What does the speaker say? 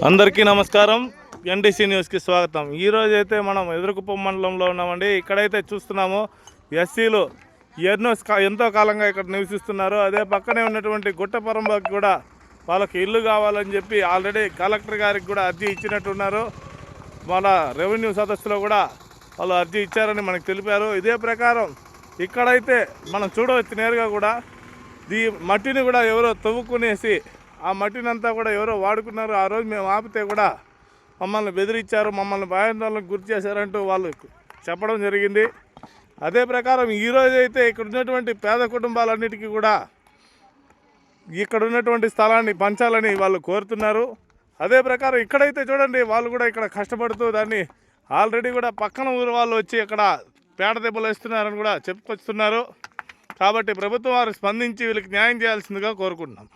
అందరికీ నమస్కారం. ఎన్డీసీ న్యూస్కి స్వాగతం. ఈరోజు అయితే మనం ఎదురుకుప్పం మండలంలో ఉన్నామండి. ఇక్కడైతే చూస్తున్నాము ఎస్సీలు ఎంతో కాలంగా ఇక్కడ నివసిస్తున్నారు. అదే పక్కనే ఉన్నటువంటి గుట్టపరంబాకి కూడా వాళ్ళకి ఇల్లు కావాలని చెప్పి ఆల్రెడీ కలెక్టర్ గారికి కూడా అర్జీ ఇచ్చినట్టున్నారు. మన రెవెన్యూ సదస్సులో కూడా వాళ్ళు అర్జీ ఇచ్చారని మనకు తెలిపారు. ఇదే ప్రకారం ఇక్కడైతే మనం చూడవచ్చు నేరుగా కూడా ఈ మట్టిని కూడా ఎవరో తవ్వుకునేసి ఆ మట్టిని అంతా కూడా ఎవరో వాడుకున్నారు. ఆ రోజు మేము ఆపితే కూడా మమ్మల్ని బెదిరించారు, మమ్మల్ని భయాందోళనకు గురి చేశారంటూ వాళ్ళు చెప్పడం జరిగింది. అదే ప్రకారం ఈరోజు అయితే ఇక్కడ ఉన్నటువంటి పేద కుటుంబాలన్నిటికీ కూడా ఇక్కడ ఉన్నటువంటి స్థలాన్ని పంచాలని వాళ్ళు కోరుతున్నారు. అదే ప్రకారం ఇక్కడైతే చూడండి వాళ్ళు కూడా ఇక్కడ కష్టపడుతూ దాన్ని ఆల్రెడీ కూడా పక్కన ఊరు వాళ్ళు వచ్చి ఇక్కడ పేడ దెబ్బలు వేస్తున్నారని కూడా చెప్పుకొస్తున్నారు. కాబట్టి ప్రభుత్వం వారు స్పందించి వీళ్ళకి న్యాయం చేయాల్సిందిగా కోరుకుంటున్నాం.